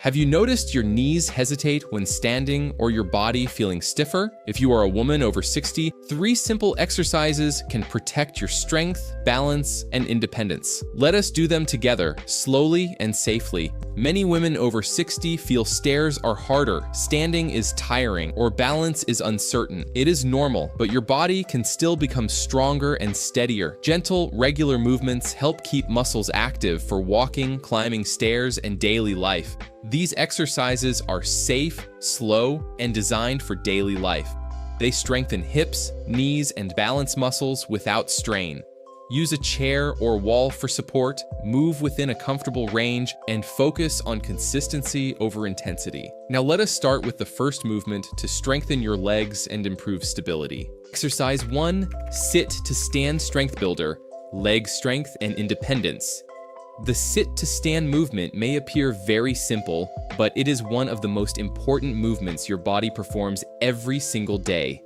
Have you noticed your knees hesitate when standing or your body feeling stiffer? If you are a woman over 60, 3 simple exercises can protect your strength, balance, and independence. Let us do them together, slowly and safely. Many women over 60 feel stairs are harder, standing is tiring, or balance is uncertain. It is normal, but your body can still become stronger and steadier. Gentle, regular movements help keep muscles active for walking, climbing stairs, and daily life. These exercises are safe, slow, and designed for daily life. They strengthen hips, knees, and balance muscles without strain. Use a chair or wall for support, move within a comfortable range, and focus on consistency over intensity. Now let us start with the first movement to strengthen your legs and improve stability. Exercise 1, sit to stand strength builder, leg strength and independence. The sit to stand movement may appear very simple, but it is one of the most important movements your body performs every single day.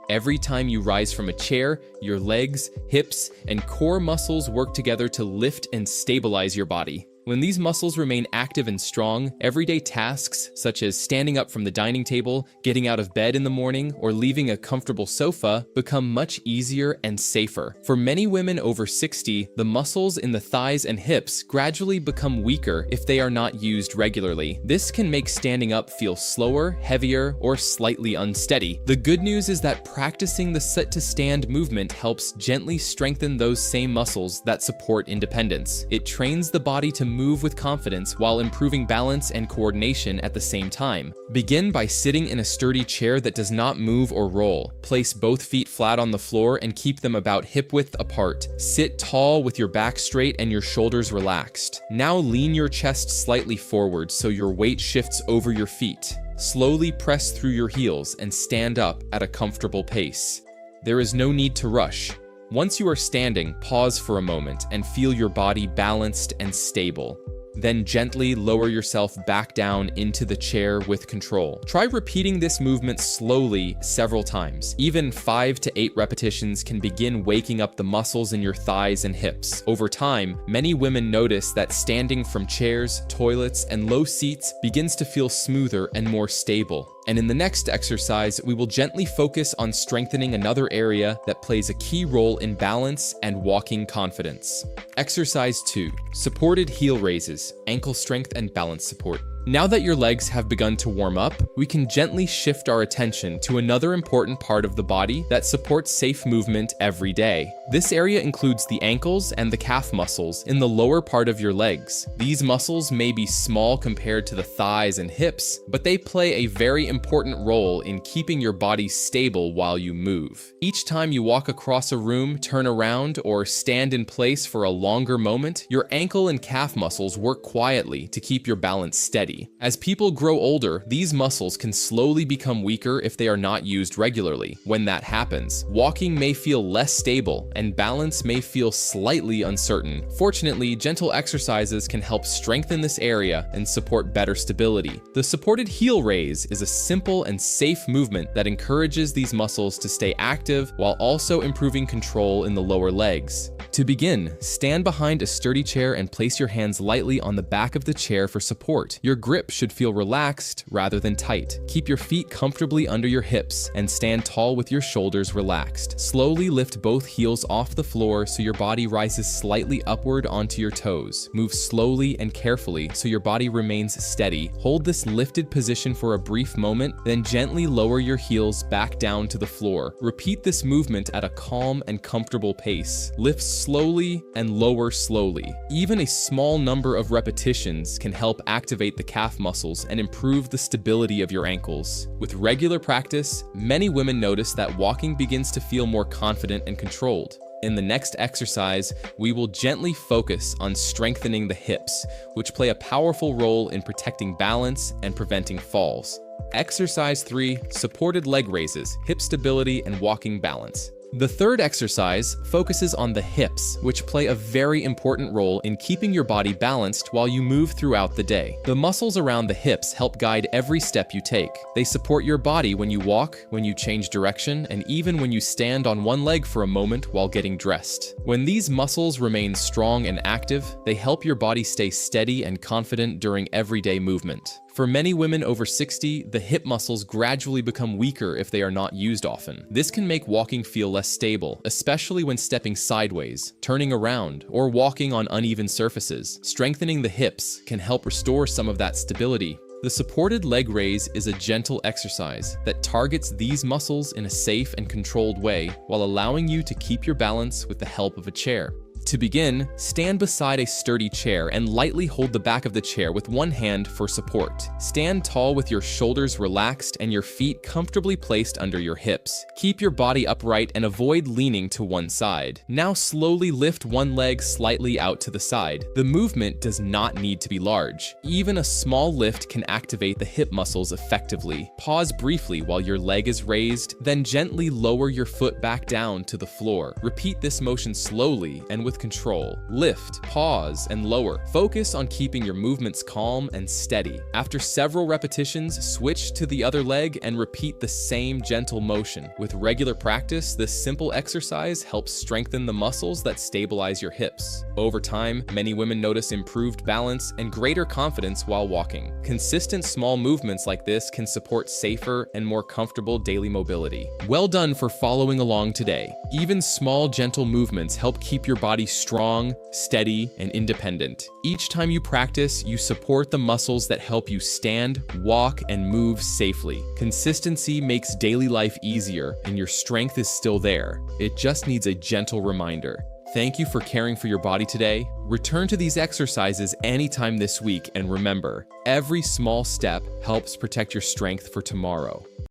Every time you rise from a chair, your legs, hips, and core muscles work together to lift and stabilize your body. When these muscles remain active and strong, everyday tasks such as standing up from the dining table, getting out of bed in the morning, or leaving a comfortable sofa become much easier and safer. For many women over 60, the muscles in the thighs and hips gradually become weaker if they are not used regularly. This can make standing up feel slower, heavier, or slightly unsteady. The good news is that practicing the sit to stand movement helps gently strengthen those same muscles that support independence. It trains the body to move with confidence while improving balance and coordination at the same time. Begin by sitting in a sturdy chair that does not move or roll. Place both feet flat on the floor and keep them about hip width apart. Sit tall with your back straight and your shoulders relaxed. Now lean your chest slightly forward so your weight shifts over your feet. Slowly press through your heels and stand up at a comfortable pace. There is no need to rush. Once you are standing, pause for a moment and feel your body balanced and stable. Then gently lower yourself back down into the chair with control. Try repeating this movement slowly several times. Even 5 to 8 repetitions can begin waking up the muscles in your thighs and hips. Over time, many women notice that standing from chairs, toilets, and low seats begins to feel smoother and more stable. And in the next exercise, we will gently focus on strengthening another area that plays a key role in balance and walking confidence. Exercise 2, supported heel raises, ankle strength and balance support. Now that your legs have begun to warm up, we can gently shift our attention to another important part of the body that supports safe movement every day. This area includes the ankles and the calf muscles in the lower part of your legs. These muscles may be small compared to the thighs and hips, but they play a very important role in keeping your body stable while you move. Each time you walk across a room, turn around, or stand in place for a longer moment, your ankle and calf muscles work quietly to keep your balance steady. As people grow older, these muscles can slowly become weaker if they are not used regularly. When that happens, walking may feel less stable and balance may feel slightly uncertain. Fortunately, gentle exercises can help strengthen this area and support better stability. The supported heel raise is a simple and safe movement that encourages these muscles to stay active while also improving control in the lower legs. To begin, stand behind a sturdy chair and place your hands lightly on the back of the chair for support. Your grip should feel relaxed rather than tight. Keep your feet comfortably under your hips and stand tall with your shoulders relaxed. Slowly lift both heels off the floor so your body rises slightly upward onto your toes. Move slowly and carefully so your body remains steady. Hold this lifted position for a brief moment, then gently lower your heels back down to the floor. Repeat this movement at a calm and comfortable pace. Lift slowly and lower slowly. Even a small number of repetitions can help activate the calf muscles and improve the stability of your ankles. With regular practice, many women notice that walking begins to feel more confident and controlled. In the next exercise, we will gently focus on strengthening the hips, which play a powerful role in protecting balance and preventing falls. Exercise 3, supported leg raises, hip stability and walking balance. The third exercise focuses on the hips, which play a very important role in keeping your body balanced while you move throughout the day. The muscles around the hips help guide every step you take. They support your body when you walk, when you change direction, and even when you stand on one leg for a moment while getting dressed. When these muscles remain strong and active, they help your body stay steady and confident during everyday movement. For many women over 60, the hip muscles gradually become weaker if they are not used often. This can make walking feel less stable, especially when stepping sideways, turning around, or walking on uneven surfaces. Strengthening the hips can help restore some of that stability. The supported leg raise is a gentle exercise that targets these muscles in a safe and controlled way while allowing you to keep your balance with the help of a chair. To begin, stand beside a sturdy chair and lightly hold the back of the chair with one hand for support. Stand tall with your shoulders relaxed and your feet comfortably placed under your hips. Keep your body upright and avoid leaning to one side. Now slowly lift one leg slightly out to the side. The movement does not need to be large. Even a small lift can activate the hip muscles effectively. Pause briefly while your leg is raised, then gently lower your foot back down to the floor. Repeat this motion slowly and with control. Lift, pause, and lower. Focus on keeping your movements calm and steady. After several repetitions, switch to the other leg and repeat the same gentle motion. With regular practice, this simple exercise helps strengthen the muscles that stabilize your hips. Over time, many women notice improved balance and greater confidence while walking. Consistent small movements like this can support safer and more comfortable daily mobility. Well done for following along today. Even small, gentle movements help keep your body strong, steady, and independent. Each time you practice, you support the muscles that help you stand, walk, and move safely. Consistency makes daily life easier, and your strength is still there. It just needs a gentle reminder. Thank you for caring for your body today. Return to these exercises anytime this week, and remember, every small step helps protect your strength for tomorrow.